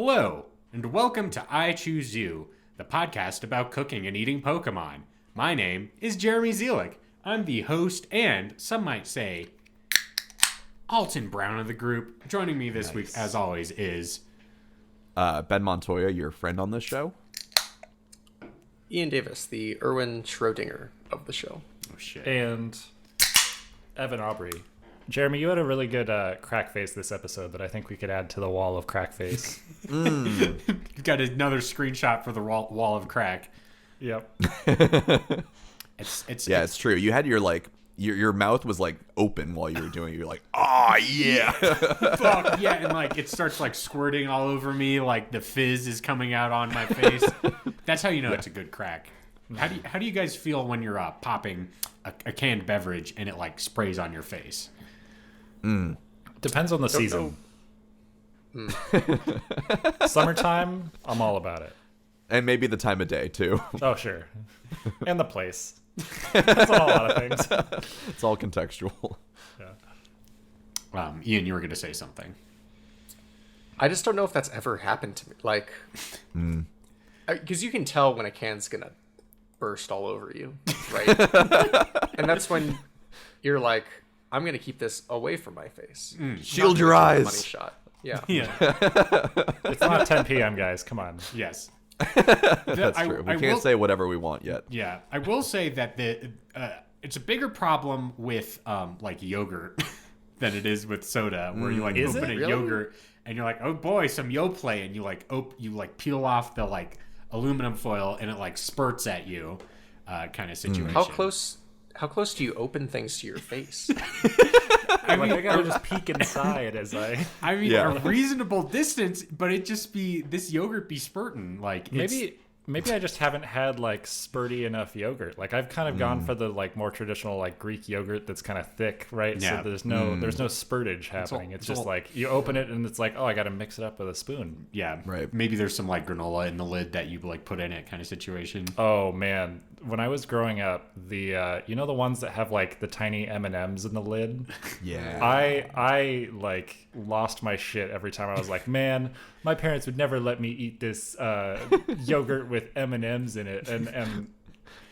Hello, and welcome to I Choose You, the podcast about cooking and eating Pokemon. My name is Jeremy Zielik. I'm the host and, some might say, Alton Brown of the group. Joining me this week, as always, is... Ben Montoya, your friend on this show. Ian Davis, the Erwin Schrodinger of the show. Oh, shit. And Evan Aubrey. Jeremy, you had a really good crack face this episode that I think we could add to the wall of crack face. You've got another screenshot for the wall of crack. Yep. It's true. You had your mouth was like open while you were doing it. You're like, oh yeah. Fuck, yeah, and like it starts like squirting all over me, like the fizz is coming out on my face. That's how you know it's a good crack. How do you guys feel when you're popping a canned beverage and it like sprays on your face? Depends on the season. Summertime, I'm all about it. And maybe the time of day too. Oh, sure. And the place. That's on a lot of things. It's all contextual. Yeah. Ian, you were going to say something. I just don't know if that's ever happened to me. Like, because you can tell when a can's gonna burst all over you, right? And that's when you're like, I'm gonna keep this away from my face. Shield your eyes. Money shot. Yeah. Yeah. It's not 10 p.m., guys. Come on. Yes. That's true. We can't say whatever we want yet. Yeah, I will say that it's a bigger problem with like yogurt than it is with soda, where you like open a yogurt and you're like, oh boy, some Yoplait, and you like peel off the like aluminum foil and it like spurts at you, kind of situation. How close do you open things to your face? I gotta just peek inside as I... I mean, a reasonable distance, but this yogurt be spurting. Like, Maybe I just haven't had like spurty enough yogurt. Like I've kind of gone for the like more traditional like Greek yogurt that's kind of thick, right? Yeah. So there's no spurtage happening. It's just like you open it and it's like, oh, I got to mix it up with a spoon. Yeah, right. Maybe there's some like granola in the lid that you like put in it, kind of situation. Oh man, when I was growing up, the you know the ones that have like the tiny M&Ms in the lid. Yeah. I like lost my shit every time I was like, man, my parents would never let me eat this yogurt with M&Ms in it. And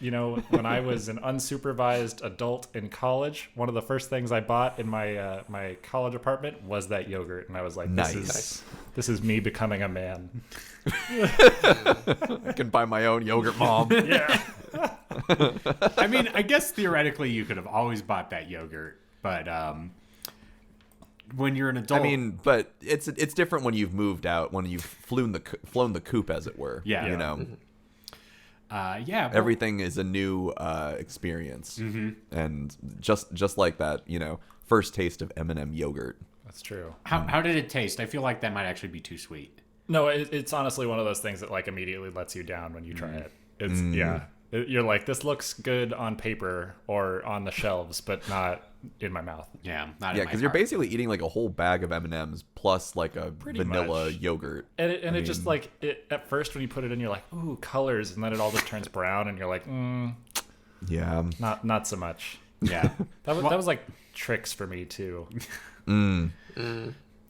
you know, when I was an unsupervised adult in college, one of the first things I bought in my my college apartment was that yogurt, and I was like, this is me becoming a man. I can buy my own yogurt, Mom. Yeah. I mean, I guess theoretically you could have always bought that yogurt, but when you're an adult, I mean, but it's different when you've moved out, when you've flown the coop, as it were. Yeah. You know. Well, everything is a new experience, and just like that, you know, first taste of M&M yogurt. That's true. How did it taste? I feel like that might actually be too sweet. No, it's honestly one of those things that like immediately lets you down when you try it. It's you're like, this looks good on paper or on the shelves, but not in my mouth. Yeah, because you're basically eating like a whole bag of M&Ms plus like a vanilla yogurt. And it just like at first when you put it in, you're like, ooh, colors, and then it all just turns brown, and you're like, yeah, not so much. Yeah, that was like tricks for me too.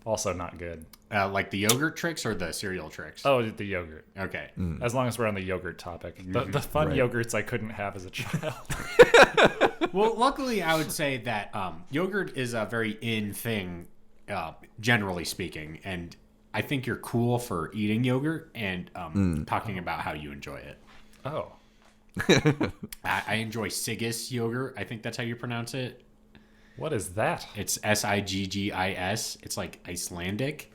Also not good. Like the yogurt tricks or the cereal tricks? Oh, the yogurt. Okay. As long as we're on the yogurt topic. The fun yogurts I couldn't have as a child. Well, luckily, I would say that yogurt is a very in thing, generally speaking. And I think you're cool for eating yogurt and talking about how you enjoy it. Oh. I enjoy Siggis yogurt. I think that's how you pronounce it. What is that? It's Siggis. It's like Icelandic.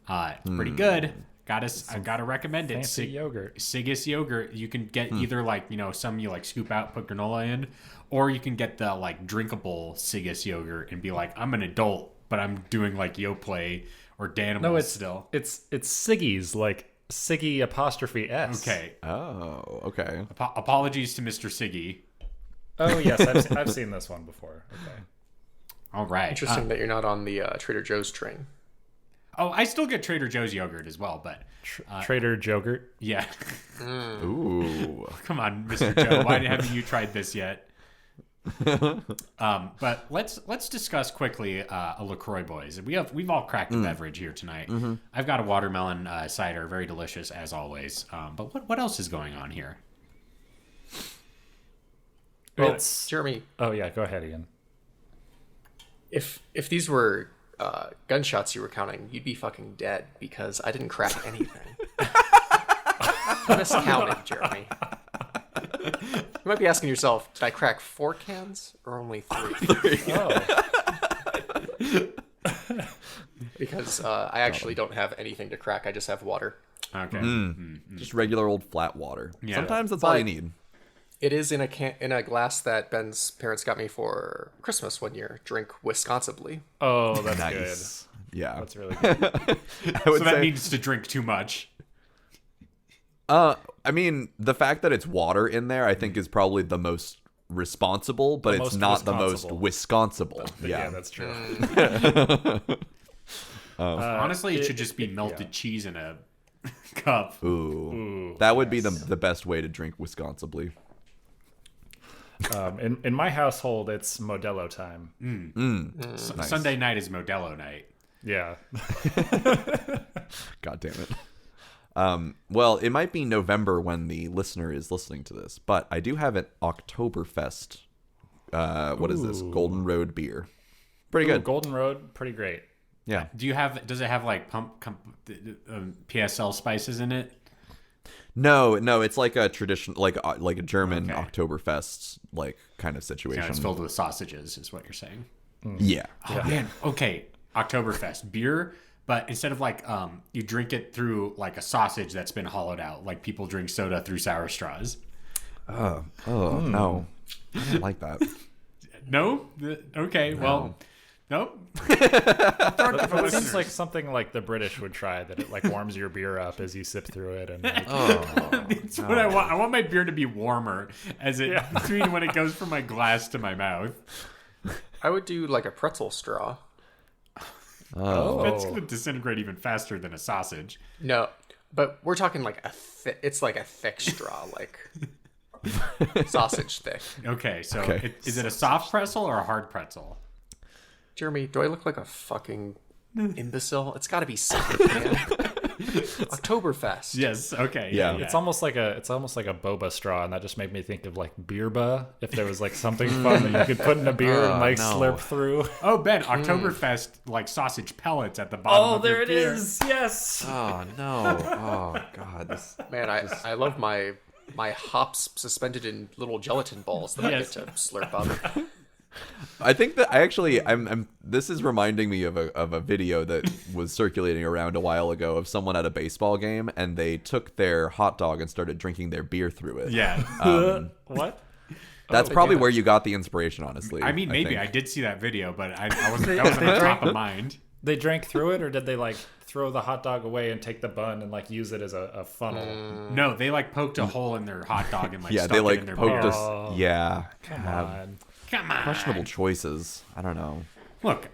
It's pretty good. I gotta recommend it. Fancy yogurt. Siggis yogurt. You can get either like, you know, some you like scoop out, put granola in, or you can get the like drinkable Siggis yogurt and be like, I'm an adult, but I'm doing like Yoplait or Danimals no, still. It's Siggy's, like Siggy apostrophe S. Okay. Oh, okay. Apologies to Mr. Siggy. Oh yes, I've seen this one before. Okay. All right. Interesting that you're not on the Trader Joe's train. Oh, I still get Trader Joe's yogurt as well, but Trader Jogurt. Yeah. Ooh. Come on, Mr. Joe. Why haven't you tried this yet? But let's discuss quickly a LaCroix boys. We've all cracked a beverage here tonight. I've got a watermelon cider, very delicious as always. But what else is going on here? Well, Jeremy. Oh yeah, go ahead, Ian. If these were gunshots you were counting, you'd be fucking dead because I didn't crack anything. You miscounted, Jeremy. You might be asking yourself, did I crack 4 cans or only 3? Because I actually don't have anything to crack. I just have water. Okay. Just regular old flat water. Yeah. Sometimes that's all you need. It is in a glass that Ben's parents got me for Christmas one year. Drink Wisconsibly. Oh, that's Nice. Yeah. good. That's really good. I would So that say, means to drink too much. I mean, the fact that it's water in there, I think, is probably the most responsible, but it's most not the most Wisconsible. Wisconsible. Yeah, Yeah. that's true. Honestly, it should just be melted cheese in a cup. Ooh. That would be the best way to drink Wisconsibly. In my household, it's Modelo time. Nice. Sunday night is Modelo night. Yeah. God damn it. Well, it might be November when the listener is listening to this, but I do have an Oktoberfest. What is this? Golden Road beer. Pretty good. Golden Road, pretty great. Yeah. Does it have like PSL spices in it? No, it's like a tradition, like a German Okay. Oktoberfest like kind of situation. Yeah, it's filled with sausages, is what you're saying. Yeah. Oh man, okay. Oktoberfest beer, but instead of like you drink it through like a sausage that's been hollowed out, like people drink soda through sour straws. Oh no, I don't like that. No? Okay, well, nope. That seems like something like the British would try, that it like warms your beer up as you sip through it. And like, It's what I want. I want my beer to be warmer as it between when it goes from my glass to my mouth. I would do like a pretzel straw. That's going to disintegrate even faster than a sausage. No, but we're talking like it's like a thick straw, like sausage thick. Okay, so Okay. Is it a soft pretzel or a hard pretzel? Jeremy, do I look like a fucking imbecile? It's got to be something, man. Oktoberfest. Yes. Okay. Yeah. it's almost like a boba straw, and that just made me think of like beerba. If there was like something fun that you could put in a beer and like no. slurp through. Oh, Ben, Oktoberfest like sausage pellets at the bottom. of your beer. Yes. Oh no. Oh god. Man, I love my hops suspended in little gelatin balls that Yes. I get to slurp up. I think that I'm this is reminding me of a video that was circulating around a while ago of someone at a baseball game, and they took their hot dog and started drinking their beer through it. Yeah. What? That's probably where you got the inspiration, honestly. I mean, maybe think. I did see that video, but I wasn't. That wasn't on top of mind. They drank through it, or did they like throw the hot dog away and take the bun and like use it as a funnel? No, they like poked a hole in their hot dog and like Yeah, stuck they it in like their poked beer. us. Yeah. Come on. Come on. Questionable choices. I don't know. Look,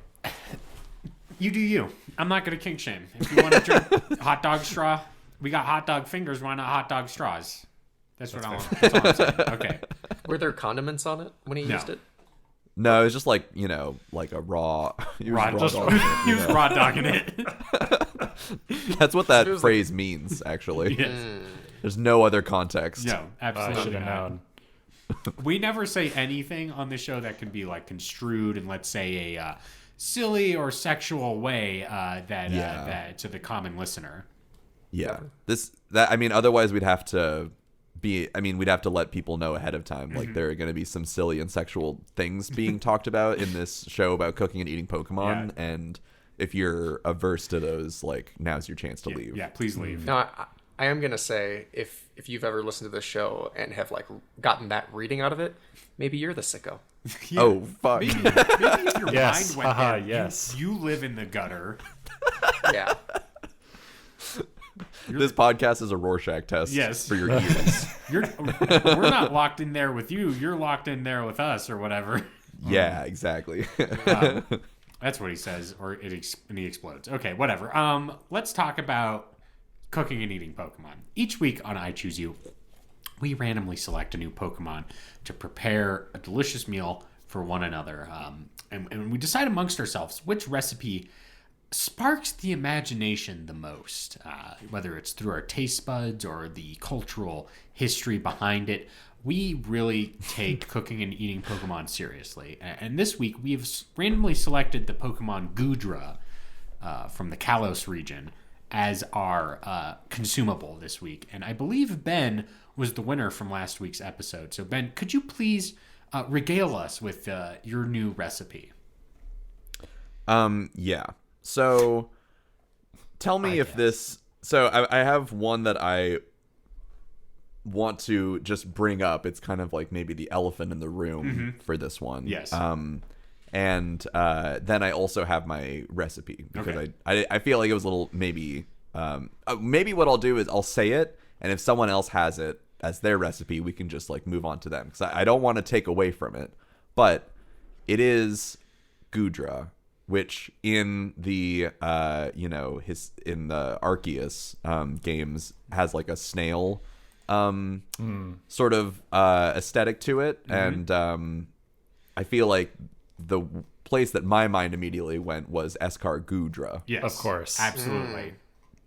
you do you. I'm not gonna kink shame. If you want to drink hot dog straw, we got hot dog fingers. Why not hot dog straws? That's what I want. That's all I'm saying. Okay. Were there condiments on it when he No. used it? No, it was just like, like a raw. He was Just dog in it, you use know? raw dogging it. That's what that phrase means, actually. Yes. There's no other context. No, I absolutely should have not. known. We never say anything on the show that can be like construed in, let's say, a silly or sexual way that to the common listener. Yeah. Otherwise we'd have to let people know ahead of time, like there are going to be some silly and sexual things being talked about in this show about cooking and eating Pokemon, and if you're averse to those, like, now's your chance to leave. Yeah, please leave. No, I am gonna say if you've ever listened to this show and have like gotten that reading out of it, maybe you're the sicko. Yeah. Oh fuck. Maybe if your Yes. mind went Haha, there, yes. you live in the gutter. Yeah. This podcast is a Rorschach test Yes. for your ears. We're not locked in there with you. You're locked in there with us, or whatever. Yeah, exactly. That's what he says, and he explodes. Okay, whatever. Let's talk about cooking and eating Pokemon. Each week on I Choose You, we randomly select a new Pokemon to prepare a delicious meal for one another. And we decide amongst ourselves which recipe sparks the imagination the most, whether it's through our taste buds or the cultural history behind it. We really take cooking and eating Pokemon seriously. And this week, we've randomly selected the Pokemon Goodra from the Kalos region as our consumable this week. And I believe Ben was the winner from last week's episode. So, Ben, could you please regale us with your new recipe? Yeah. So, tell me if this... So, I have one that I want to just bring up. It's kind of like maybe the elephant in the room for this one. Yes. And then I also have my recipe because I feel like it was a little maybe what I'll do is I'll say it, and if someone else has it as their recipe, we can just like move on to them because I don't want to take away from it. But it is Goodra, which in the in the Arceus games has like a snail sort of aesthetic to it, and I feel like the place that my mind immediately went was Eskar Goodra. Yes, of course, absolutely.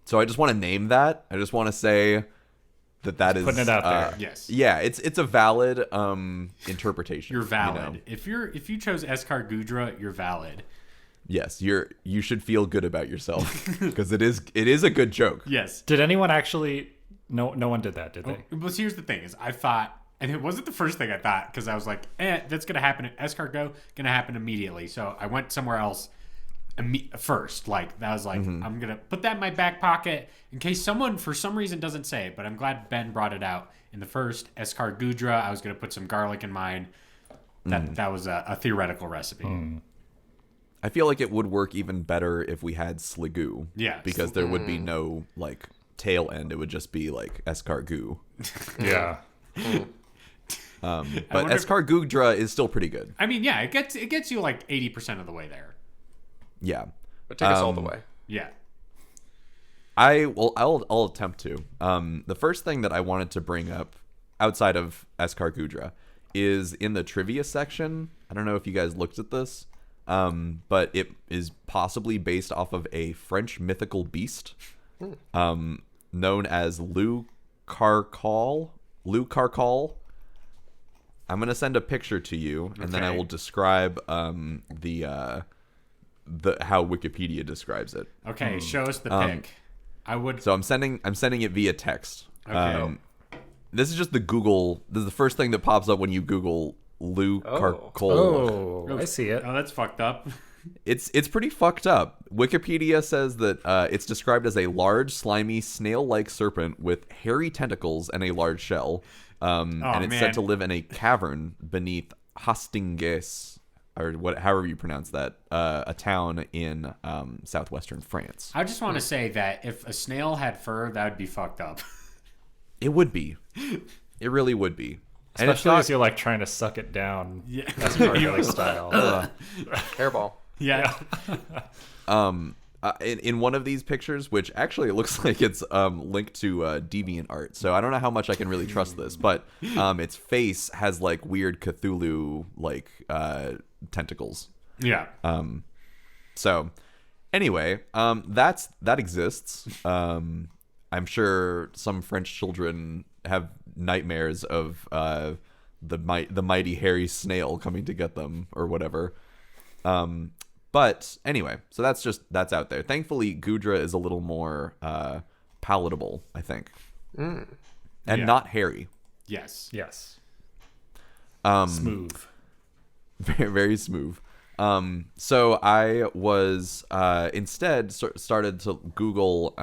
So I just want to name that. I just want to say that is putting it out there. Yes. Yeah, it's a valid interpretation. You're valid. You know? If you chose Eskar Goodra, you're valid. Yes, you should feel good about yourself because it is a good joke. Yes. Did anyone actually? No one did that, did they? Well, here's the thing: is I thought, and it wasn't the first thing I thought because I was like, that's gonna happen at Escargo, gonna happen immediately. So I went somewhere else first. Like that was like, I'm gonna put that in my back pocket in case someone for some reason doesn't say it. But I'm glad Ben brought it out in the first Eskar Goodra. I was gonna put some garlic in mine. That was a theoretical recipe. I feel like it would work even better if we had Sliggoo. Yeah, because there would be no like tail end. It would just be like Escargoo. Yeah. But Escargoodra is still pretty good. I mean, yeah, it gets you like 80% of the way there. Yeah. But take us all the way. Yeah. I'll attempt to. The first thing that I wanted to bring up outside of Escargoodra is in the trivia section. I don't know if you guys looked at this. But it is possibly based off of a French mythical beast known as Lou Carcal. I'm going to send a picture to you, and then I will describe the how Wikipedia describes it. Okay, show us the pic. So I'm sending it via text. Okay. This is just the Google. This is the first thing that pops up when you Google Lou Carcal. Oh, I see it. Oh, that's fucked up. It's pretty fucked up. Wikipedia says that it's described as a large, slimy, snail-like serpent with hairy tentacles and a large shell. And it's said to live in a cavern beneath Hastingues, or however you pronounce that, a town in southwestern France. I just want to say that if a snail had fur, that would be fucked up. It would be. It really would be. Especially as you're like trying to suck it down. Yeah. That's Gargoyle style. Hairball. Yeah. In one of these pictures, which actually it looks like it's linked to DeviantArt, so I don't know how much I can really trust this, but its face has like weird Cthulhu like tentacles. Yeah. So anyway, that exists. I'm sure some French children have nightmares of the mighty hairy snail coming to get them or whatever. But anyway, so that's out there. Thankfully, Goodra is a little more palatable, I think, and not hairy. Yes. Yes. Smooth. Very, very smooth. So I was instead started to Google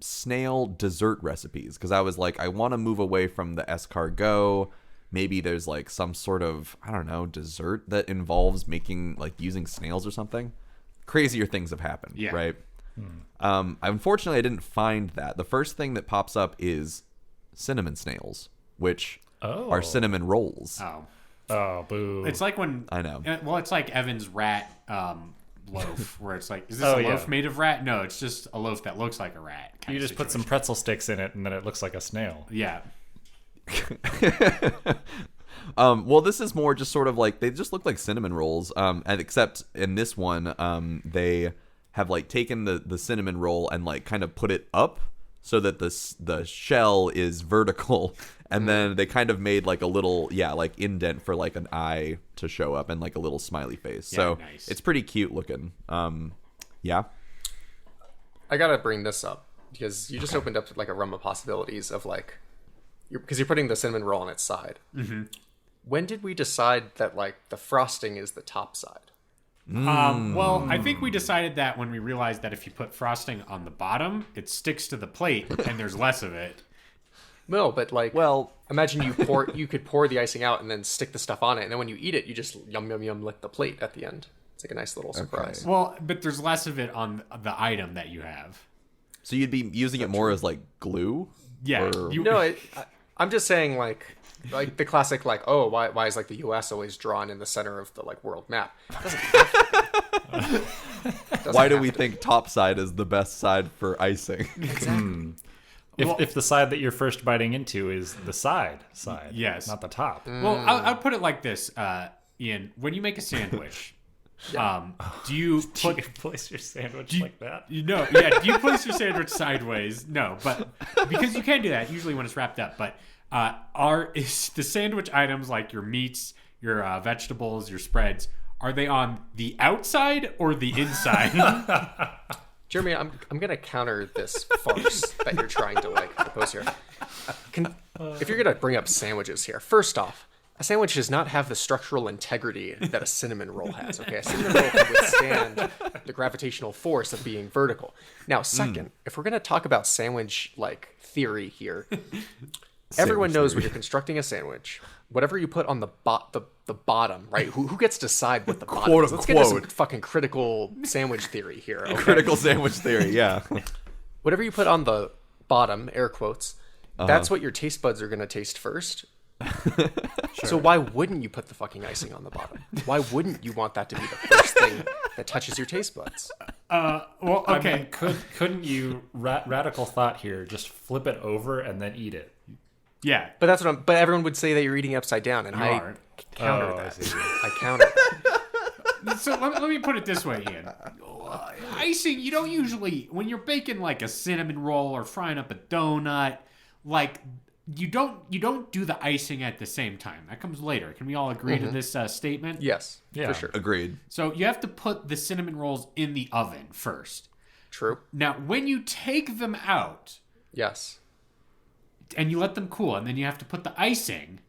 snail dessert recipes because I was like, I want to move away from the escargot. Maybe there's like some sort of, I don't know, dessert that involves making like using snails or something. Crazier things have happened, right? Unfortunately, I didn't find that. The first thing that pops up is cinnamon snails, which are cinnamon rolls. Oh, boo. It's like when I know. Well, it's like Evan's rat loaf, where it's like, is this a loaf made of rat? No, it's just a loaf that looks like a rat. You just put some pretzel sticks in it, and then it looks like a snail. Yeah. Well, this is more just sort of like they just look like cinnamon rolls. And except in this one, they have like taken the cinnamon roll and like kind of put it up so that the shell is vertical, and then they kind of made like a little like indent for like an eye to show up and like a little smiley face. So nice. It's pretty cute looking. Yeah. I gotta bring this up because you just opened up like a realm of possibilities of like, because you're putting the cinnamon roll on its side. Mm-hmm. When did we decide that like the frosting is the top side? Well, I think we decided that when we realized that if you put frosting on the bottom, it sticks to the plate and there's less of it. No, but like, Well, imagine you could pour the icing out and then stick the stuff on it, and then when you eat it, you just yum yum yum lick the plate at the end. It's like a nice little surprise. Well, but there's less of it on the item that you have. so you'd be using it more as like glue? Yeah. Or- No, I'm just saying like the classic like, oh, why is like the U.S. always drawn in the center of the like world map? It doesn't have to be. Why do we think top side is the best side for icing? Exactly. If the side that you're first biting into is the side, Yes. not the top. Well, I'll put it like this, Ian. When you make a sandwich, do you Do you put... place your sandwich like that? Do you place your sandwich sideways? No, but because you can do that usually when it's wrapped up. But is the sandwich items like your meats, your vegetables, your spreads, are they on the outside or the inside? Jeremy, I'm gonna counter this farce that you're trying to like propose here. If you're gonna bring up sandwiches here, first off, a sandwich does not have the structural integrity that a cinnamon roll has. Okay, a cinnamon roll can withstand the gravitational force of being vertical. Now, second, if we're gonna talk about sandwich like theory here, everyone knows when you're constructing a sandwich, whatever you put on the bottom, right? Who gets to decide what the bottom Quote is? Let's get into some unquote. fucking critical sandwich theory here. Okay? Critical sandwich theory, yeah. Whatever you put on the bottom, air quotes, that's what your taste buds are going to taste first. So why wouldn't you put the fucking icing on the bottom? Why wouldn't you want that to be the first thing that touches your taste buds? Well, I okay. mean, couldn't you radical thought here? Just flip it over and then eat it. Yeah. But that's what I'm. But everyone would say that you're eating upside down, and I are. counter Oh, I that. see. I counter that. So let me put it this way, Ian. Icing, you don't usually, when you're baking like a cinnamon roll or frying up a donut, like you don't do the icing at the same time. That comes later. Can we all agree to this statement? Yes, Yeah. for sure. Agreed. So you have to put the cinnamon rolls in the oven first. True. Now, when you take them out Yes. and you let them cool, and then you have to put the icing,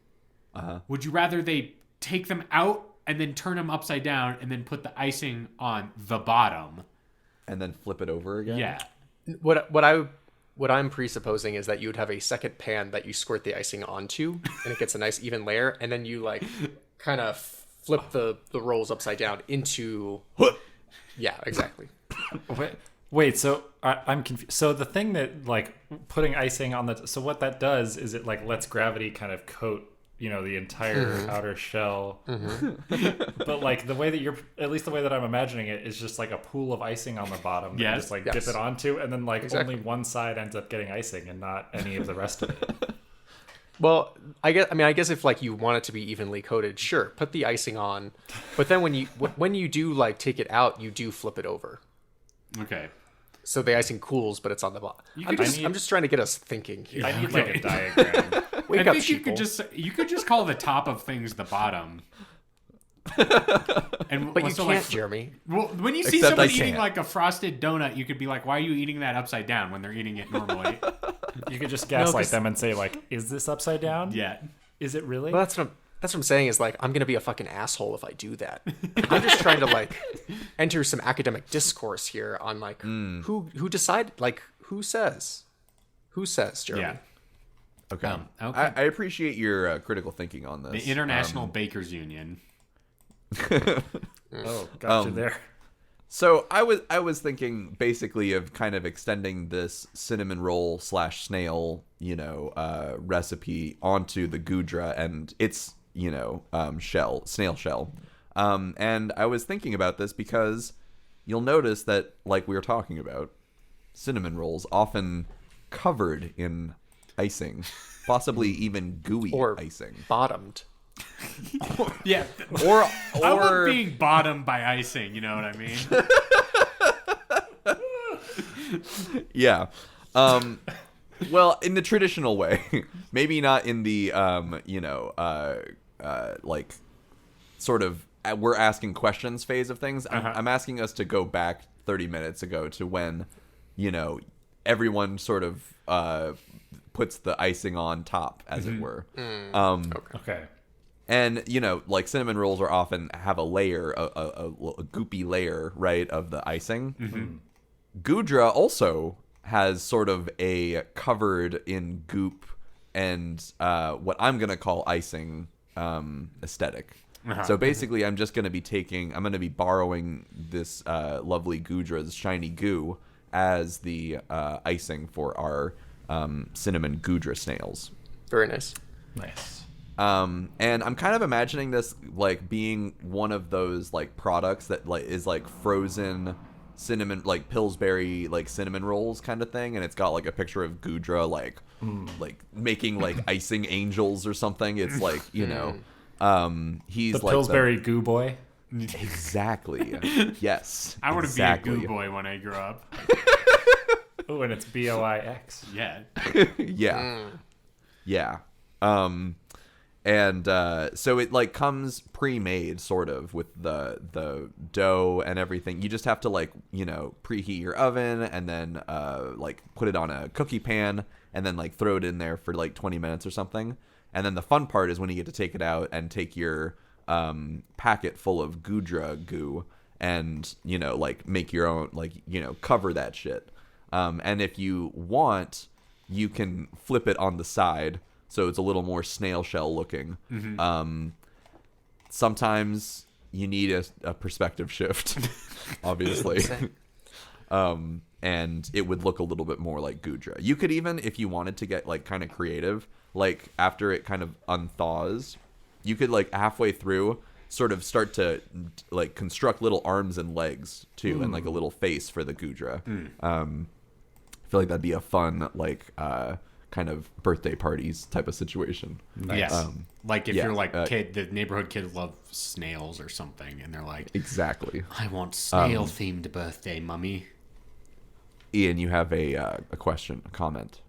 would you rather they take them out and then turn them upside down and then put the icing on the bottom? And then flip it over again? Yeah. What I'm presupposing is that you would have a second pan that you squirt the icing onto, and it gets a nice even layer, and then you like kind of flip the rolls upside down into. Yeah, exactly. Wait. So I'm confused. So the thing that like putting icing on the so what that does is it like lets gravity kind of coat the entire outer shell. But like the way that you're, at least the way that I'm imagining it, is just like a pool of icing on the bottom. That you just like dip it onto, and then like only one side ends up getting icing and not any of the rest of it. Well, I guess if like you want it to be evenly coated, sure, put the icing on, but then when you do like take it out, you do flip it over. Okay. So the icing cools, but it's on the bottom. I'm just trying to get us thinking here. I need like a diagram. Wake I up, think sheeple. you could just call the top of things the bottom. And But you so, can't, like, Jeremy. well, when you see Except someone I eating can't. like a frosted donut, you could be like, "Why are you eating that upside down?" When they're eating it normally. You could just gaslight 'cause- them and say like, "Is this upside down? Yeah. Is it really?" Well, that's what I'm saying is like I'm gonna be a fucking asshole if I do that. I'm just trying to like enter some academic discourse here on like who decided, like who says, Jeremy? Yeah. Okay. Okay. I appreciate your critical thinking on this. The International Bakers Union. Oh, got you there. So I was thinking basically of kind of extending this cinnamon roll / snail, recipe onto the Goodra and its, snail shell. And I was thinking about this because you'll notice that, like we were talking about, cinnamon rolls often covered in icing, possibly even gooey Or icing. bottomed. Yeah. Or I love being bottomed by icing, you know what I mean? Yeah. Well, in the traditional way, maybe not in the like sort of we're asking questions phase of things. I'm asking us to go back 30 minutes ago to when, everyone sort of puts the icing on top, as it were. Okay. And, like cinnamon rolls are often have a layer, a goopy layer, right, of the icing. Goodra also has sort of a covered in goop and what I'm going to call icing aesthetic. So basically, I'm going to be borrowing this lovely Goodra's shiny goo as the icing for our cinnamon Goodra snails. Very nice. Nice. And I'm kind of imagining this like being one of those like products that like is like frozen cinnamon, like Pillsbury like cinnamon rolls kind of thing, and it's got like a picture of Goodra like making like icing angels or something. It's like he's The like Pillsbury Goo Boy. Exactly. Yes. I want to exactly. be a goo boy when I grow up. Oh, and it's BOIX. Yeah. Yeah. Yeah. And so it like comes pre-made sort of with the dough and everything. You just have to like, preheat your oven and then like put it on a cookie pan and then like throw it in there for like 20 minutes or something. And then the fun part is when you get to take it out and take your packet full of Goodra goo and, like make your own, like, cover that shit. And if you want, you can flip it on the side so it's a little more snail shell looking. Sometimes you need a perspective shift, obviously. And it would look a little bit more like Goodra. You could even, if you wanted to get like kind of creative, like after it kind of unthaws, you could like halfway through sort of start to like construct little arms and legs too, and like a little face for the Goodra. I feel like that'd be a fun like kind of birthday parties type of situation. Nice. Yes. Like if you're like the neighborhood kid loves snails or something, and they're like, exactly. I want snail themed birthday, mummy. Ian, you have a question, a comment.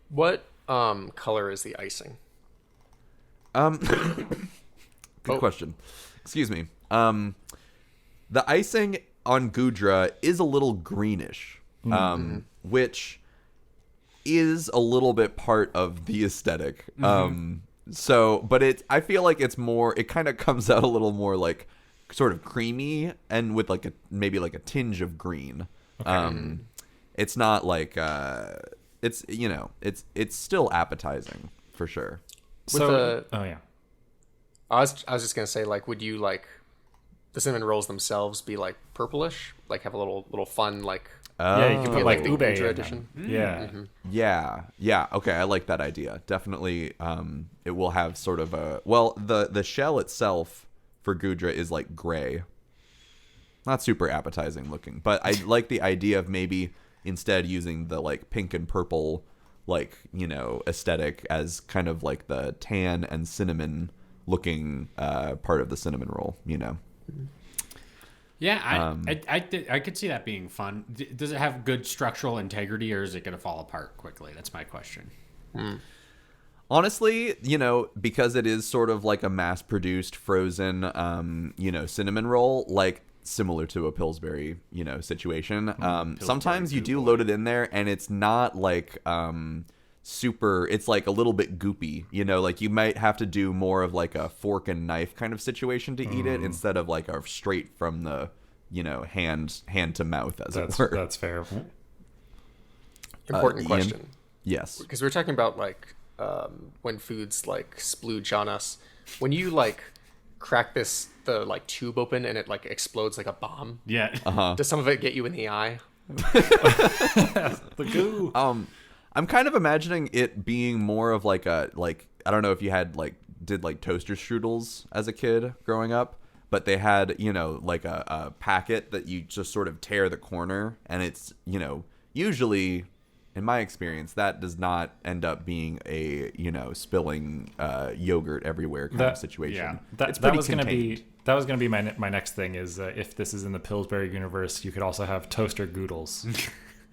What color is the icing? Good question. Excuse me. The icing on Goodra is a little greenish, which is a little bit part of the aesthetic. But I feel like it's more, it kind of comes out a little more like sort of creamy and with like maybe like a tinge of green. Okay. It's not like, it's still appetizing for sure. Oh yeah. I was just gonna say, like, would you like the cinnamon rolls themselves be like purplish, like have a little fun like? Yeah, you can put like the ube Goodra in edition. them. Yeah. Yeah. Okay, I like that idea. Definitely, it will have sort of a the shell itself for Goodra is like gray, not super appetizing looking, but I like the idea of maybe instead using the like pink and purple like aesthetic as kind of like the tan and cinnamon looking part of the cinnamon roll. Yeah, I could see that being fun. Does it have good structural integrity, or is it going to fall apart quickly? That's my question. Honestly, because it is sort of like a mass-produced frozen, cinnamon roll, like similar to a Pillsbury, situation. Sometimes you do load it in there, and it's not like super. It's like a little bit goopy, like you might have to do more of like a fork and knife kind of situation to eat it instead of like a straight from the hand to mouth, as it were. That's fair. Important Ian? question. Yes, because we're talking about like when foods like splooge on us. When you like crack the like tube open and it like explodes like a bomb. Yeah. Does some of it get you in the eye? The goo. I'm kind of imagining it being more of like I don't know if you did toaster strudels as a kid growing up, but they had like a packet that you just sort of tear the corner, and it's usually in my experience, that does not end up being a spilling yogurt everywhere kind of situation. Yeah, it's pretty that was gonna be my next thing is if this is in the Pillsbury universe, you could also have toaster goodles.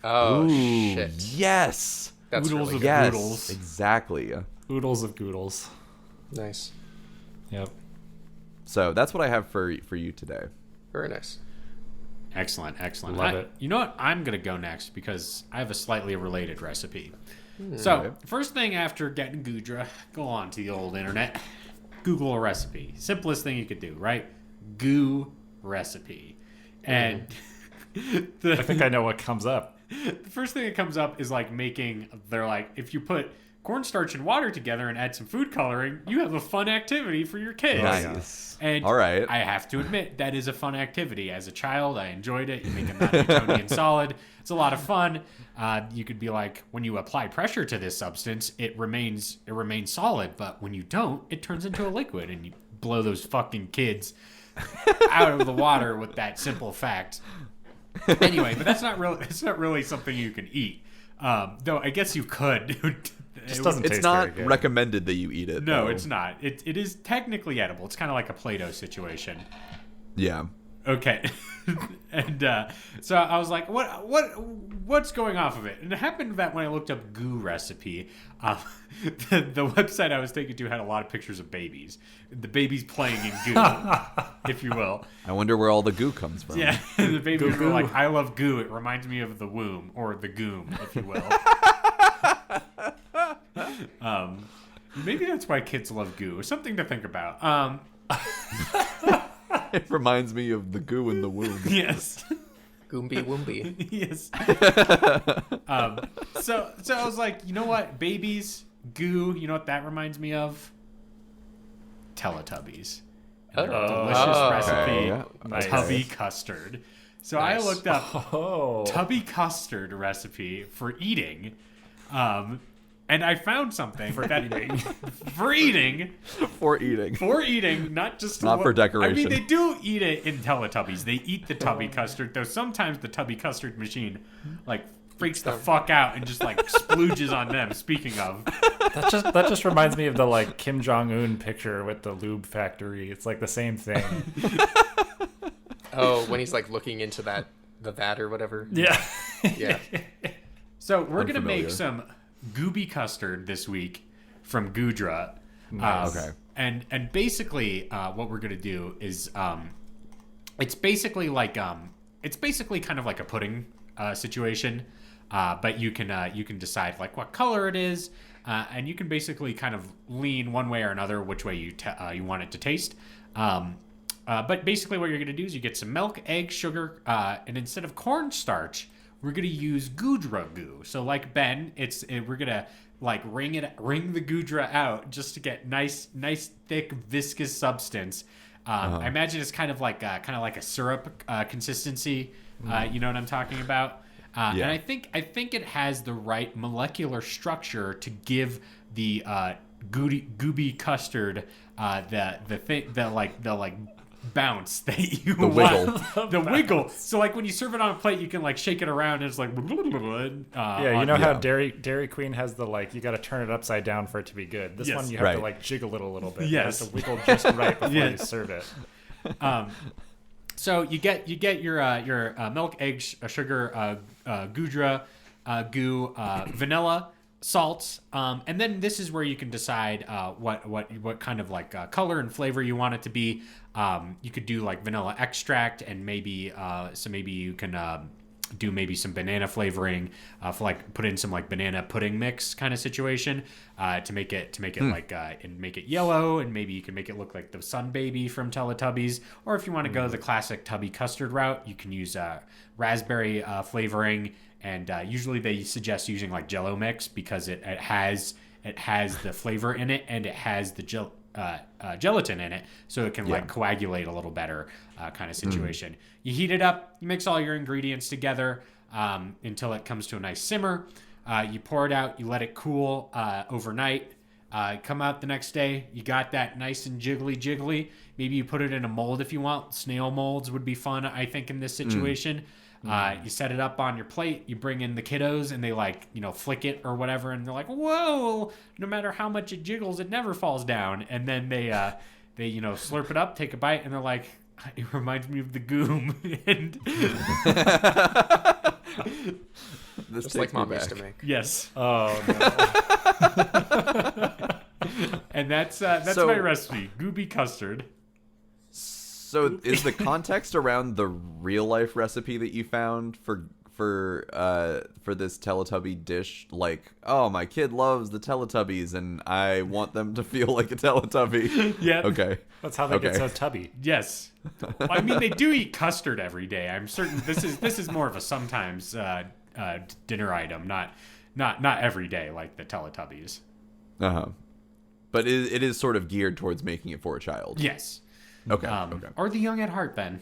Oh, Ooh, shit. yes. That's Oodles really of good. Goodles. Exactly. Oodles of goodles. Nice. Yep. So that's what I have for you today. Very nice. Excellent. Love it. You know what? I'm going to go next because I have a slightly related recipe. So, first thing after getting Goodra, go on to the old internet, Google a recipe. Simplest thing you could do, right? Goo recipe. And I think I know what comes up. the first thing that comes up is like they're like, if you put cornstarch and water together and add some food coloring, you have a fun activity for your kids. Nice. And all right. I have to admit, that is a fun activity. As a child, I enjoyed it. You make a non-Newtonian solid. It's a lot of fun. You could be like, when you apply pressure to this substance, it remains solid. But when you don't, it turns into a liquid, and you blow those fucking kids out of the water with that simple fact. Anyway, but that's not really. It's not really something you can eat. Though I guess you could. Just doesn't It's taste not very good. recommended that you eat it. No, though. it's not. It is technically edible. It's kind of like a Play-Doh situation. Yeah. Okay. And so I was like, what's going off of it? And it happened that when I looked up goo recipe, the website I was taken to had a lot of pictures of babies. The babies playing in goo, if you will. I wonder where all the goo comes from. Yeah, the babies Goo were like, goo. I love goo. It reminds me of the womb, or the goom, if you will. Maybe that's why kids love goo. Something to think about. It reminds me of the goo in the womb. Yes. Goomby Woomby. Yes. So I was like, you know what? Babies, goo, you know what that reminds me of? Teletubbies. And their delicious recipe, Okay, yeah. Nice. tubby custard. So Nice. I looked up Oh. tubby custard recipe for eating. And I found something for eating. For eating. For eating. For eating, not just Not for I decoration. mean, they do eat it in Teletubbies. They eat the tubby custard, though sometimes the tubby custard machine, like, freaks the fuck out and just, like, splooges on them, speaking of. That just reminds me of the like Kim Jong-un picture with the lube factory. It's like the same thing. Oh, when he's like looking into the vat or whatever. Yeah. Yeah. So we're going to Unfamiliar. make some gooby custard this week from Goodra. Okay. And basically, what we're gonna do is, it's basically kind of like a pudding situation, but you can decide like what color it is, and you can basically kind of lean one way or another which way you want it to taste. But basically, what you're gonna do is you get some milk, egg, sugar, and instead of cornstarch, we're gonna use Goodra goo. So like Ben, we're gonna like wring the Goodra out just to get nice thick viscous substance. I imagine it's kind of like a syrup consistency. You know what I'm talking about? And I think it has the right molecular structure to give the gooby custard the bounce that you The want. The wiggle. So like when you serve it on a plate, you can like shake it around and it's like Yeah, you know how Dairy Queen has the like you got to turn it upside down for it to be good. This Yes. one you have to Right. like jiggle it a little bit. Yes. You have to wiggle just right before you Yes. serve it. So you get your milk, egg, sugar, Goodra, goo, vanilla, salt, and then this is where you can decide what kind of like color and flavor you want it to be. You could do like vanilla extract, and maybe you can do maybe some banana flavoring for like put in some like banana pudding mix kind of situation to make it like and make it yellow, and maybe you can make it look like the Sun Baby from Teletubbies. Or if you want to go the classic tubby custard route, you can use raspberry flavoring, and usually they suggest using like Jello mix because it has the flavor in it, and it has the gelatin in it, so it can like coagulate a little better kind of situation. You heat it up, you mix all your ingredients together until it comes to a nice simmer. You pour it out, you let it cool overnight. Come out the next day, you got that nice and jiggly. Maybe you put it in a mold if you want. Snail molds would be fun, I think, in this situation. You set it up on your plate. You bring in the kiddos, and they like flick it or whatever, and they're like, "Whoa!" No matter how much it jiggles, it never falls down. And then they slurp it up, take a bite, and they're like, "It reminds me of the Goom." And This Just takes like me mom used back. to make. yes, Oh no. and that's So- my recipe: gooby custard. So is the context around the real life recipe that you found for this Teletubby dish like, oh, my kid loves the Teletubbies and I want them to feel like a Teletubby? Yeah. Okay. That's how they get Okay. so tubby. Yes. I mean, they do eat custard every day. I'm certain this is more of a sometimes dinner item, not every day like the Teletubbies. Uh-huh. But it is sort of geared towards making it for a child. Yes. Okay. Okay. Or the young at heart, then.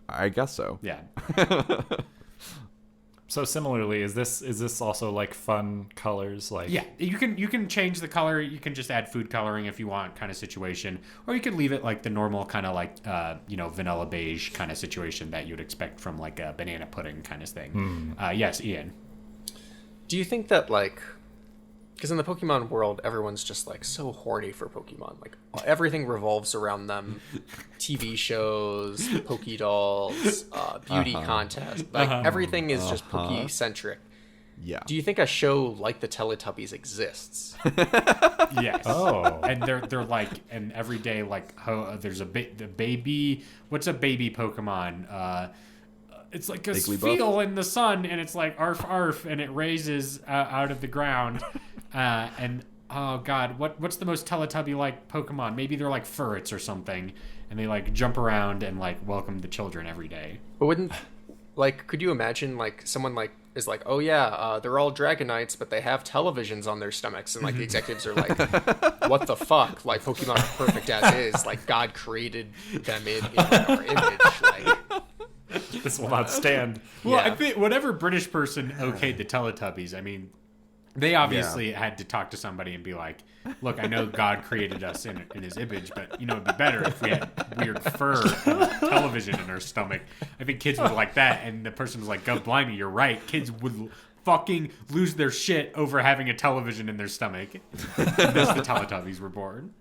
I guess so. Yeah. So similarly, is this also like fun colors? Like Yeah. You can change the color. You can just add food coloring if you want, kind of situation, or you could leave it like the normal kind of like vanilla beige kind of situation that you'd expect from like a banana pudding kind of thing. Yes, Ian. Do you think that because in the Pokemon world, everyone's just like so horny for Pokemon. Like everything revolves around them. TV shows, Poke Dolls, beauty contests. Like everything is just Poke centric. Yeah. Do you think a show like the Teletubbies exists? Yes. Oh. And they're like, and every day like there's the baby. What's a baby Pokemon? It's like a Jigglypuff? feel in the sun, and it's like arf arf, and it raises out of the ground. And oh god, what's the most Teletubby like Pokemon? Maybe they're like ferrets or something, and they like jump around and like welcome the children every day. But wouldn't could you imagine someone is like, oh yeah, they're all Dragonites, but they have televisions on their stomachs, and the executives are like, what the fuck? Like Pokemon are perfect as is. Like God created them in our image. this will not stand. Well, Yeah. I think whatever British person okayed the Teletubbies, I mean, they obviously had to talk to somebody and be like, look, I know God created us in his image, but, it'd be better if we had weird fur and television in our stomach. I think kids would like that. And the person was like, God blimey, you're right. Kids would fucking lose their shit over having a television in their stomach. Thus the Teletubbies were born.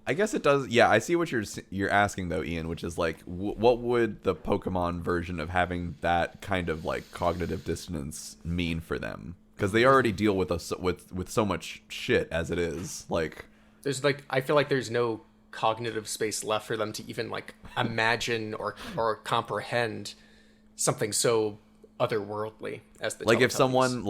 I guess it does. Yeah, I see what you're asking though, Ian, which is like, what would the Pokemon version of having that kind of like cognitive dissonance mean for them? Because they already deal with with so much shit as it is. Like, There's I feel like there's no cognitive space left for them to even imagine or comprehend something so otherworldly as the if Teletubbies. someone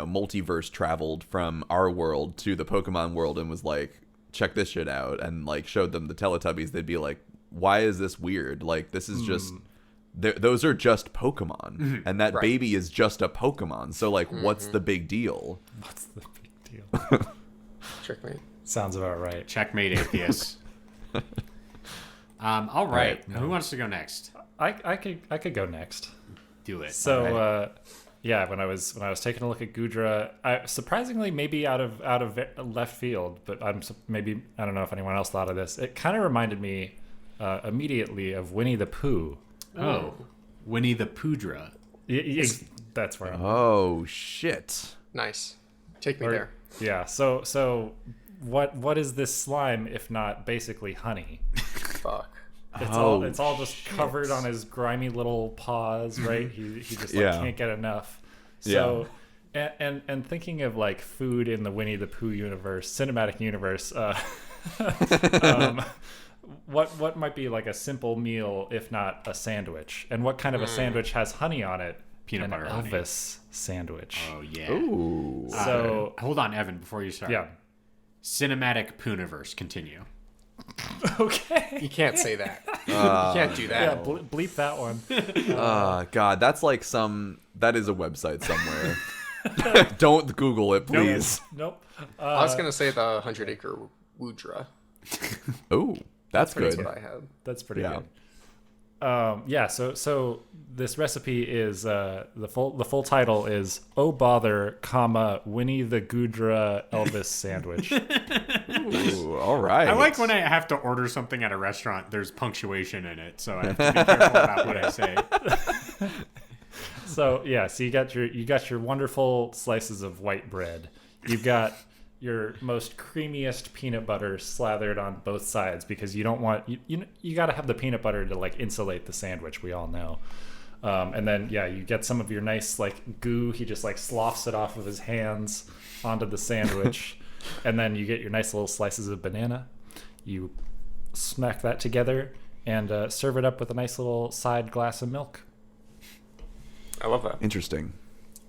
multiverse traveled from our world to the Pokemon world and was like, check this shit out, and like showed them the Teletubbies, they'd be like, why is this weird? Like, this is just those are just Pokemon, and that baby is just a Pokemon. So like, what's the big deal? What's the big deal? Checkmate. Sounds about right. Checkmate, atheists. All right. Who wants to go next? I could go next. Do it. So yeah, when I was taking a look at Goodra, surprisingly maybe out of left field, but I don't know if anyone else thought of this. It kind of reminded me immediately of Winnie the Pooh. Oh, Winnie the Poodra. That's where I'm. Oh shit! Nice. Take me there. Yeah. So what is this slime if not basically honey? Fuck. It's all just covered on his grimy little paws, right? He just can't get enough. So and thinking of like food in the Winnie the Pooh universe, cinematic universe, what might be like a simple meal if not a sandwich? And what kind of a sandwich has honey on it? Peanut butter honey. Elvis sandwich. Oh yeah. Ooh. So Hold on, Evan, before you start. yeah. Cinematic Pooniverse. Continue. Okay. You can't say that. You can't do Yeah, that. bleep that one. God, that's like that is a website somewhere. Don't Google it, please. Nope. I was gonna say the 100-acre Woodra. Oh, that's That's good. what I had. That's pretty Yeah. good. So this recipe is the full title is Oh Bother, Winnie the Goodra Elvis Sandwich. Ooh, all right. I like when I have to order something at a restaurant. There's punctuation in it, so I have to be careful about what I say. So yeah, so you got your wonderful slices of white bread. You've got your most creamiest peanut butter slathered on both sides because you don't want you got to have the peanut butter to like insulate the sandwich. We all know. And then yeah, you get some of your nice like goo. He just like sloughs it off of his hands onto the sandwich, and then you get your nice little slices of banana. You smack that together and serve it up with a nice little side glass of milk. I love that. Interesting.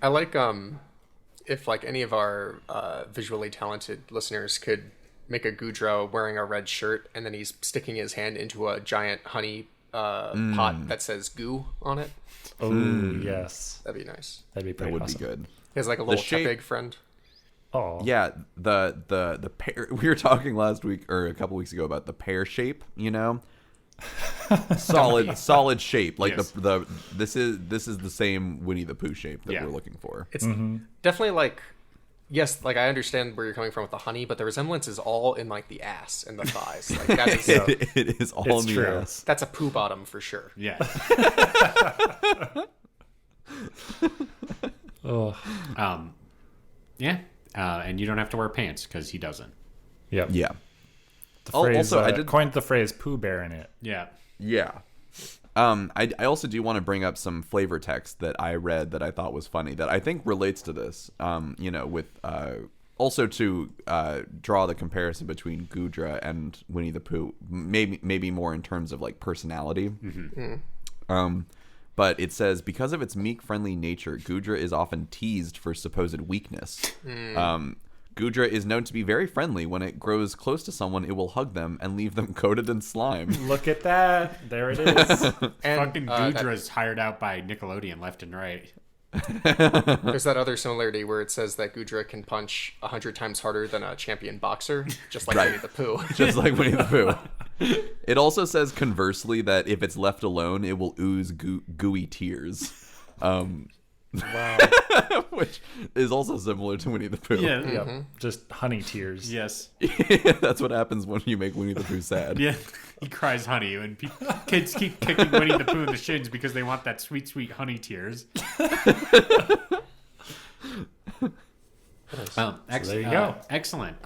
I like if like any of our visually talented listeners could make a Goodra wearing a red shirt and then he's sticking his hand into a giant honey pot that says goo on it. Oh yes, That'd be nice. that'd be That pretty would awesome. be good. He has like a little shape- big friend. Oh Yeah, the pear. We were talking last week or a couple weeks ago about the pear shape. You know, solid shape. Like Yes. this is the same Winnie the Pooh shape that Yeah. we're looking for. It's definitely like, yes, like I understand where you're coming from with the honey, but the resemblance is all in like the ass and the thighs. Like that is It is all It's in the true. ass. that's a poo bottom for sure. Yeah. oh Yeah. And you don't have to wear pants because he doesn't. yep. Yeah. The Oh, phrase, also, I did- coined the phrase "poo bear" in it. Yeah. Yeah. I also do want to bring up some flavor text that I read that I thought was funny that I think relates to this. You know, with also to draw the comparison between Goodra and Winnie the Pooh, maybe more in terms of like personality. But it says because of its meek, friendly nature, Goodra is often teased for supposed weakness. Goodra is known to be very friendly. When it grows close to someone, it will hug them and leave them coated in slime. Look at that! There it is. And Fucking Goodra's hired out by Nickelodeon left and right. there's that other similarity where it says that Goodra can punch 100 times harder than a champion boxer, just like Right. Winnie the Pooh. Just like Winnie the Pooh. It also says conversely that if it's left alone, it will ooze gooey tears. Wow. Which is also similar to Winnie the Pooh. Yeah. Yep. Just honey tears. Yes. That's what happens when you make Winnie the Pooh sad. Yeah. He cries honey, and kids keep kicking Winnie the Pooh in the shins because they want that sweet, sweet honey tears. there you go. Excellent.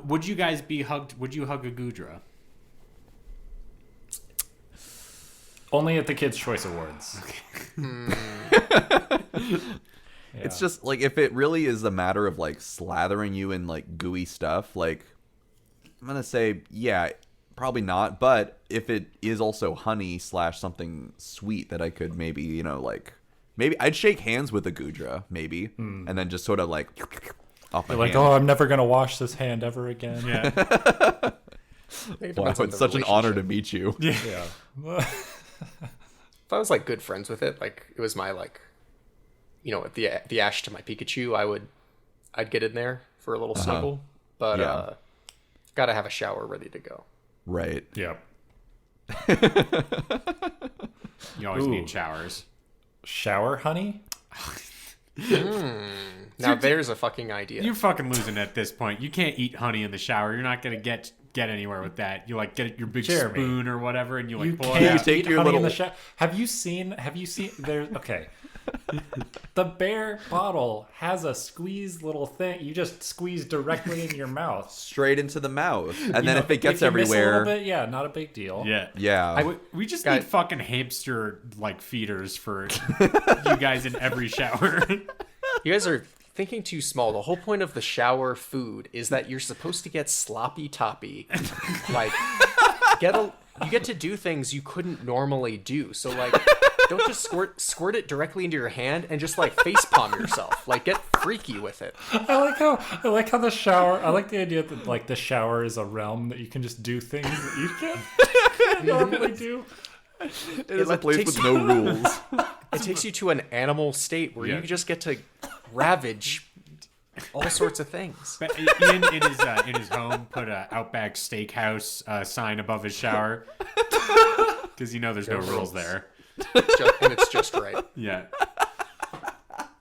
Would you guys be hugged? Would you hug a Goodra? Only at the Kids' Choice Awards. It's just like if it really is a matter of like slathering you in like gooey stuff, like I'm gonna say yeah, probably not. But if it is also honey / something sweet that I could maybe, you know, like maybe I'd shake hands with a Goodra maybe, and then just sort of like off my You're like, hand. oh, I'm never gonna wash this hand ever again. Yeah. It Wow, depends on it's the such an honor to relationship. meet you. Yeah. If I was like good friends with it, like it was my like, you know, the ash to my Pikachu, I'd get in there for a little snuggle, but Yeah. gotta have a shower ready to go. Right. Yep. You always Ooh. need showers. Shower honey? Now there's a fucking idea. You're fucking losing at this point. You can't eat honey in the shower. You're not gonna get anywhere with that. You like get your big Jeremy, spoon or whatever, and you like You pull it can't out. take eat your honey in little- the shower. Have you seen there? Okay. The Bear bottle has a squeeze little thing. You just squeeze directly in your mouth. Straight into the mouth, and You then know, if it gets you miss a little everywhere, bit, yeah, not a big deal. Yeah. yeah. We just Guy- need fucking hamster like feeders for you guys in every shower. You guys are thinking too small. The whole point of the shower food is that you're supposed to get sloppy toppy. Like you get to do things you couldn't normally do. So like don't just squirt it directly into your hand and just like face palm yourself. Like get freaky with it. I like how the shower. I like the idea that like the shower is a realm that you can just do things that you can't normally do. it is a like, place takes with no rules. It takes you to an animal state where Yeah. you just get to ravage all sorts of things. But Ian in his home put a Outback Steakhouse sign above his shower because you know there's no rules there. And it's just right. Yeah.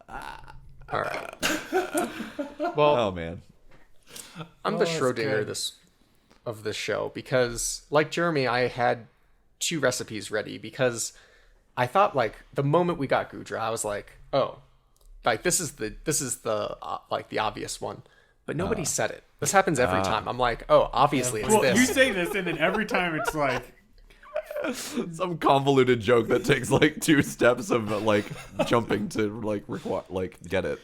All right. Well, Oh man. I'm the Schrodinger of this show because, like Jeremy, I had 2 recipes ready because I thought like the moment we got Goodra, I was like, oh, like this is the like the obvious one, but nobody said it. This happens every time. I'm like, oh, obviously it's this. You say this, and then every time it's like some convoluted joke that takes like 2 steps of like jumping to like get it.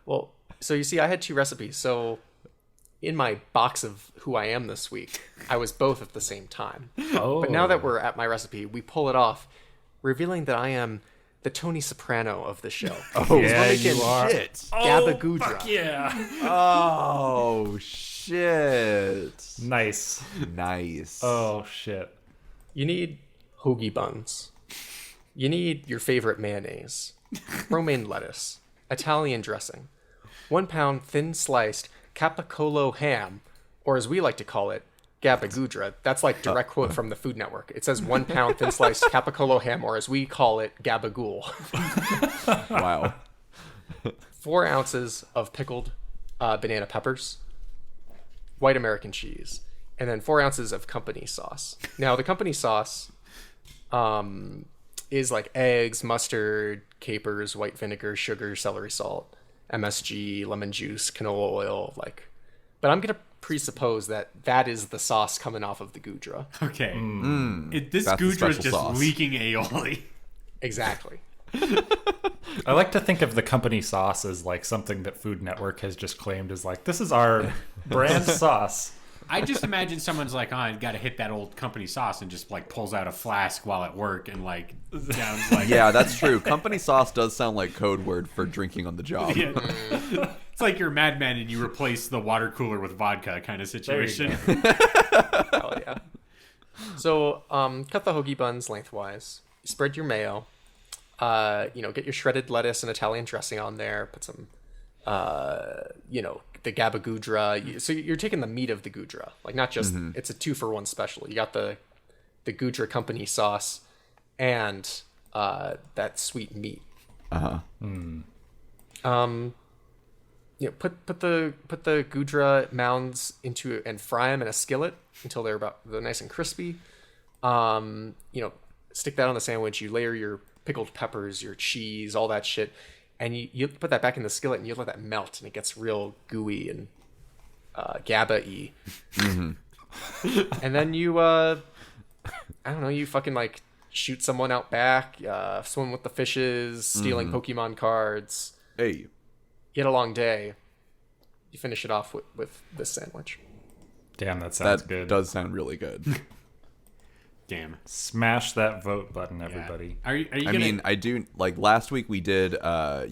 Well, so you see, I had 2 recipes. So in my box of who I am this week, I was both at the same time. Oh. But now that we're at my recipe, we pull it off, revealing that I am the Tony Soprano of the show. Oh, Yeah, shit. you are. Gabba Goodra. Fuck yeah. Oh, shit. Nice. Nice. Oh, shit. You need hoagie buns. You need your favorite mayonnaise, romaine lettuce, Italian dressing, 1 pound thin sliced capicolo ham, or as we like to call it, Gabagoodra. That's like direct quote from the Food Network. It says 1 pound thin sliced capicolo ham, or as we call it, gabagool. Wow. 4 ounces of pickled banana peppers, white American cheese, and then 4 ounces of company sauce. Now, the company sauce is like eggs, mustard, capers, white vinegar, sugar, celery salt, MSG, lemon juice, canola oil, like. But I'm gonna presuppose that is the sauce coming off of the Goodra. okay, this That's the Goodra is special just sauce. leaking aioli. Exactly. I like to think of the company sauce as like something that Food Network has just claimed as like, this is our brand sauce. I just imagine someone's like, oh, I got to hit that old company sauce, and just like pulls out a flask while at work and like sounds like Yeah, that's true. Company sauce does sound like code word for drinking on the job. Yeah. It's like you're Mad Men and you replace the water cooler with vodka kind of situation. Oh yeah. So cut the hoagie buns lengthwise. Spread your mayo. Get your shredded lettuce and Italian dressing on there. Put some, the Gabagoodra. So you're taking the meat of the Goodra, like not just it's a 2-for-1 special. You got the Goodra company sauce and that sweet meat. Put the Goodra mounds into and fry them in a skillet until they're nice and crispy. Stick that on the sandwich. You layer your pickled peppers, your cheese, all that shit, and you put that back in the skillet and you let that melt, and it gets real gooey and GABA-y. And then you, you fucking like shoot someone out back, swim with the fishes, stealing Pokemon cards. Hey. You had a long day. You finish it off with this sandwich. Damn, that sounds That good. does sound really good. Damn. Smash that vote button, everybody. Are you I gonna... mean, I do like last week we did love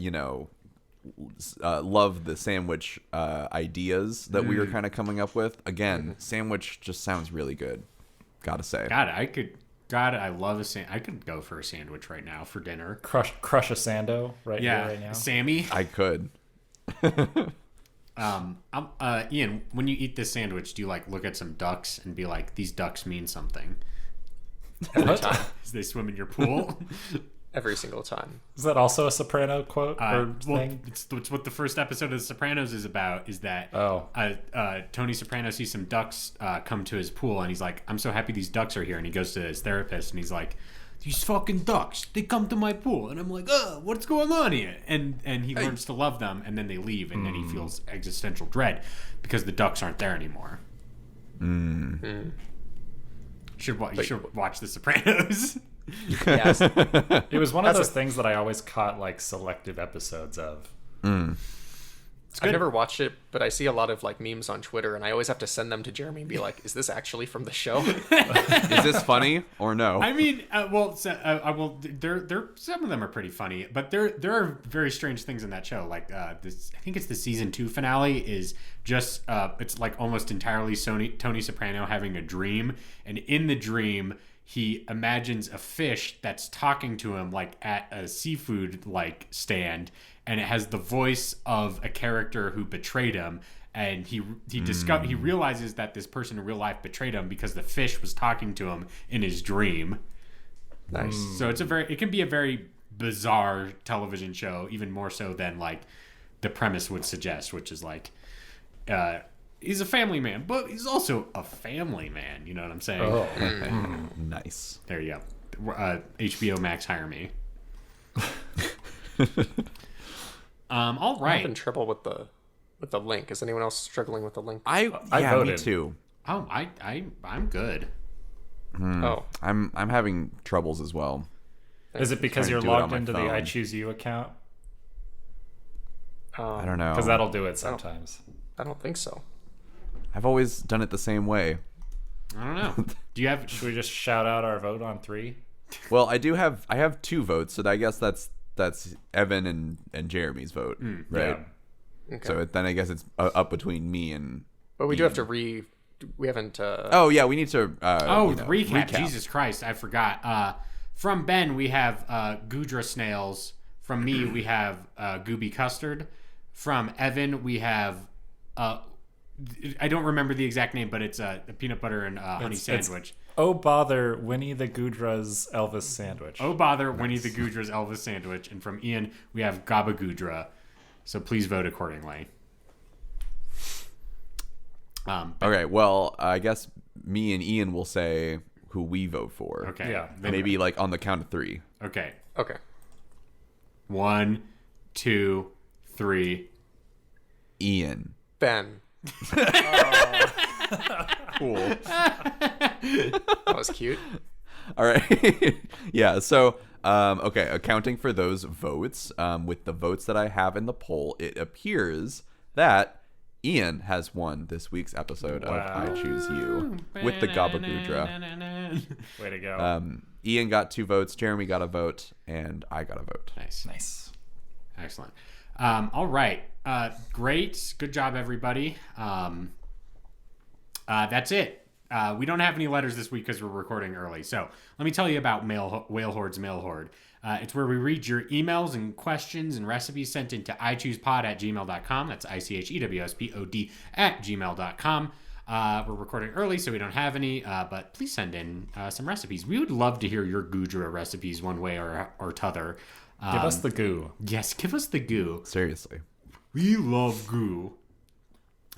the sandwich ideas that we were kind of coming up with. Again, sandwich just sounds really good. Gotta say. I love I could go for a sandwich right now for dinner. Crush a Sando here right now. Sammy. I could. Ian, when you eat this sandwich, do you like look at some ducks and be like, these ducks mean something? Every time. As they swim in your pool? Every single time. Is that also a Soprano quote or thing? It's what the first episode of The Sopranos is about, is that Tony Soprano sees some ducks come to his pool, and he's like, I'm so happy these ducks are here. And he goes to his therapist, and he's like, these fucking ducks, they come to my pool. And I'm like, what's going on here? And he learns to love them, and then they leave, and then he feels existential dread because the ducks aren't there anymore. You should watch The Sopranos. Yes. It was one of those things that I always caught like selective episodes of. I've never watched it, but I see a lot of like memes on Twitter, and I always have to send them to Jeremy and be like, "Is this actually from the show?" Is this funny or no? I mean, they're some of them are pretty funny, but there are very strange things in that show. Like this, I think it's the season 2 finale is just it's like almost entirely Tony Soprano having a dream, and in the dream he imagines a fish that's talking to him like at a seafood like stand, and it has the voice of a character who betrayed him, and he realizes that this person in real life betrayed him because the fish was talking to him in his dream. Nice. So it can be a very bizarre television show, even more so than like the premise would suggest, which is like he's a family man, but he's also a family man. You know what I'm saying? Oh, Nice. There you go. HBO Max, hire me. All I'm right. having trouble with the link. Is anyone else struggling with the link? I voted. me too. Oh, I'm good. Oh, I'm having troubles as well. is it because Trying you're to do it on logged my into the phone. I Choose You account? I don't know. Because that'll do it sometimes. I don't think so. I've always done it the same way. I don't know. Do you have? Should we just shout out our vote on 3? Well, I have 2 votes, so I guess that's Evan and Jeremy's vote, right? Yeah. Okay. So then I guess it's up between me and. But we do have to we haven't. Oh yeah, we need to. Recap. Jesus Christ, I forgot. From Ben, we have Goodra snails. From me, we have Gooby custard. From Evan, we have I don't remember the exact name, but it's a peanut butter and honey sandwich. Oh bother, Winnie the Goodra's Elvis sandwich. Oh bother, Winnie the Goodra's Elvis sandwich. And from Ian, we have Gaba Goodra. So please vote accordingly. Okay, well, I guess me and Ian will say who we vote for. Okay. Yeah. Maybe like on the count of 3. Okay. Okay. 1, 2, 3. Ian. Ben. Cool. That was cute. All right. Yeah. So, okay. Accounting for those votes, with the votes that I have in the poll, it appears that Ian has won this week's episode of I Choose You with the Gaba Goodra. Way to go. Ian got 2 votes, Jeremy got a vote, and I got a vote. Nice. Excellent. All right. Great. Good job, everybody. That's it. We don't have any letters this week because we're recording early. So let me tell you about Whale Horde's Mail Horde. It's where we read your emails and questions and recipes sent into ichoosepod@gmail.com. That's ICHEWSPOD @gmail.com. We're recording early, so we don't have any, but please send in some recipes. We would love to hear your Goodra recipes one way or t'other. Give us the goo. Yes, give us the goo. Seriously. We love goo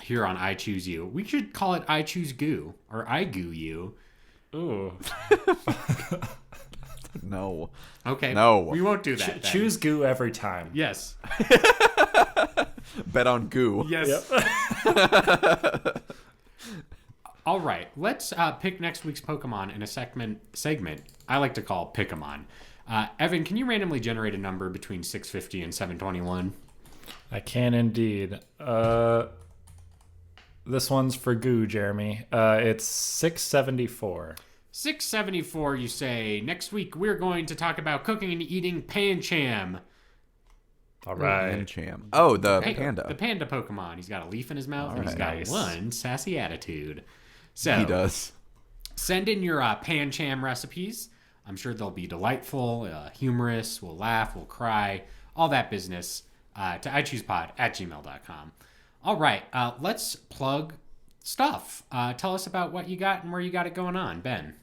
here on I Choose You. We should call it I Choose Goo or I Goo You. Ooh. No. Okay. No. We won't do that. then. Choose goo every time. Yes. Bet on goo. Yes. All right. Let's pick next week's Pokemon in a segment I like to call Pick-a-mon. Evan, can you randomly generate a number between 650 and 721? I can indeed. This one's for goo, Jeremy. It's 674. 674, you say. Next week, we're going to talk about cooking and eating Pancham. All right. Pancham. Oh, the Hey, panda. The panda Pokemon. He's got a leaf in his mouth, and he's got Nice. one sassy attitude. So, He does. send in your Pancham recipes. I'm sure they'll be delightful, humorous, we'll laugh, we'll cry, all that business to ichoosepod@gmail.com. All right, let's plug stuff. Tell us about what you got and where you got it going on, Ben.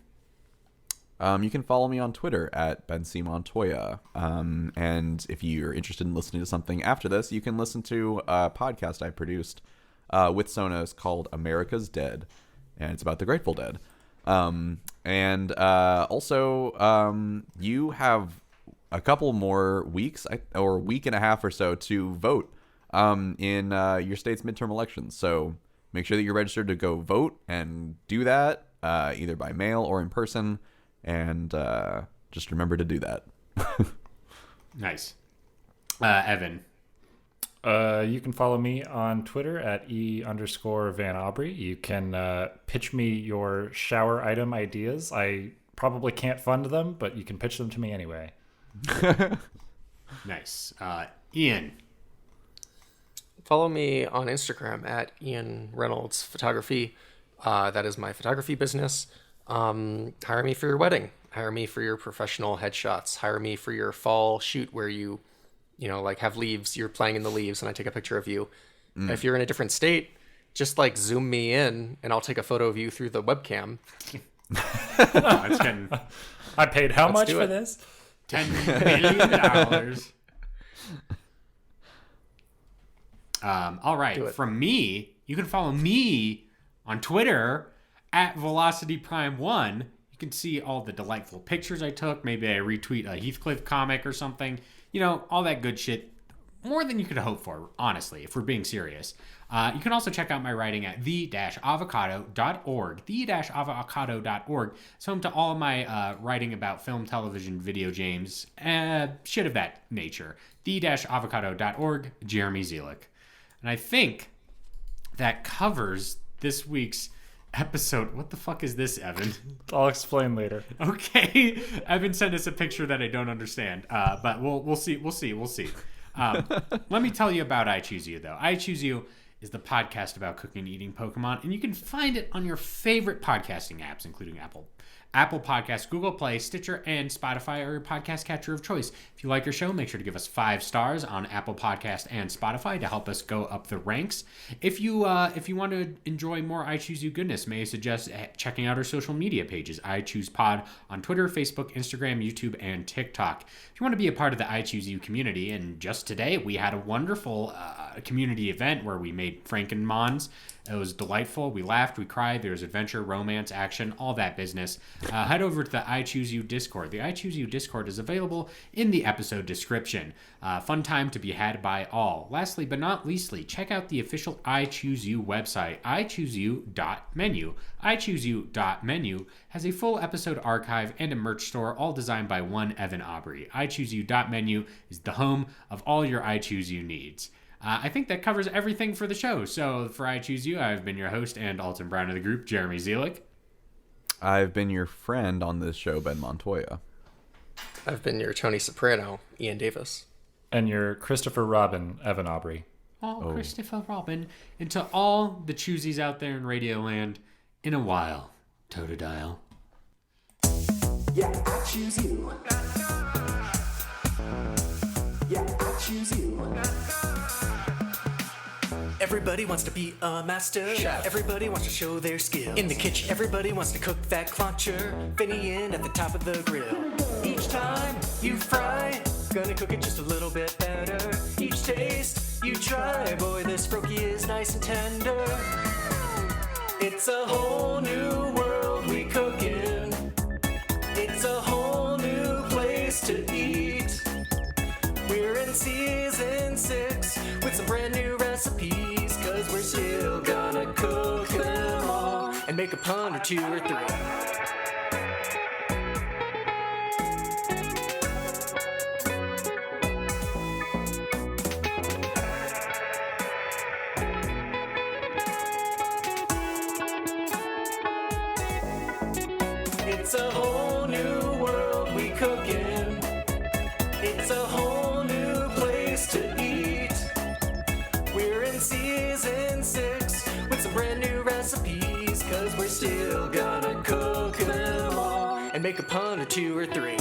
You can follow me on Twitter at Ben C. Montoya. And if you're interested in listening to something after this, you can listen to a podcast I produced with Sonos called America's Dead. And it's about the Grateful Dead. And also, you have a couple more weeks or a week and a half or so to vote in your state's midterm elections. So make sure that you're registered to go vote and do that either by mail or in person. And just remember to do that. Nice. Evan. You can follow me on Twitter at @E_Van Aubrey. You can pitch me your shower item ideas. I probably can't fund them, but you can pitch them to me anyway. Nice. Ian. Follow me on Instagram at Ian Reynolds Photography. That is my photography business. Hire me for your wedding. Hire me for your professional headshots. Hire me for your fall shoot where you like have leaves. You're playing in the leaves, and I take a picture of you. If you're in a different state, just like zoom me in, and I'll take a photo of you through the webcam. That's getting I paid how much do for it. this? $10 million. All right. Do it. From me, You can follow me on Twitter at VelocityPrime1. You can see all the delightful pictures I took. Maybe I retweet a Heathcliff comic or something. You know, all that good shit. More than you could hope for, honestly, if we're being serious. You can also check out my writing at the-avocado.org. The-avocado.org. It's home to all of my writing about film, television, video games, shit of that nature. The-avocado.org, Jeremy Zielik. And I think that covers this week's episode. What the fuck is this, Evan? I'll explain later. Okay. Evan sent us a picture that I don't understand. But we'll see. Let me tell you about I Choose You, though. I Choose You is the podcast about cooking and eating Pokemon, and you can find it on your favorite podcasting apps, including Apple Podcasts, Google Play, Stitcher, and Spotify, or your podcast catcher of choice. If you like your show, make sure to give us 5 stars on Apple Podcast and Spotify to help us go up the ranks. If you want to enjoy more I Choose You goodness, may I suggest checking out our social media pages, I Choose Pod on Twitter, Facebook, Instagram, YouTube, and TikTok. If you want to be a part of the I Choose You community, and just today we had a wonderful community event where we made Frankenmons. It was delightful. We laughed, we cried. There was adventure, romance, action, all that business. Head over to the I Choose You Discord. The I Choose You Discord is available in the episode description. Fun time to be had by all. Lastly, but not leastly, check out the official I Choose You website, ichooseyou.menu. ichooseyou.menu has a full episode archive and a merch store, all designed by one Evan Aubrey. ichooseyou.menu is the home of all your I Choose You needs. I think that covers everything for the show. So for I Choose You, I've been your host and Alton Brown of the group, Jeremy Zielik. I've been your friend on this show, Ben Montoya. I've been your Tony Soprano, Ian Davis. And your Christopher Robin, Evan Aubrey. Christopher Robin. And to all the choosies out there in Radioland, in a while, Totodile. Yeah, I choose you. Yeah, I choose you. Everybody wants to be a master chef. Everybody wants to show their skill in the kitchen. Everybody wants to cook that cluncher, Finny in at the top of the grill. Each time you fry, gonna cook it just a little bit better. Each taste you try, boy, this froky is nice and tender. It's a whole new world we cook in. It's a whole new place to eat. We're in season 6 with some brand new recipes, 'cause we're still gonna cook them all and make a pun or 2 or 3. It's a whole new world we cook in. It's a whole new place to eat. We're in season 6 with some brand new recipes, 'cause we're still gonna cook them all and make a pun or 2 or 3.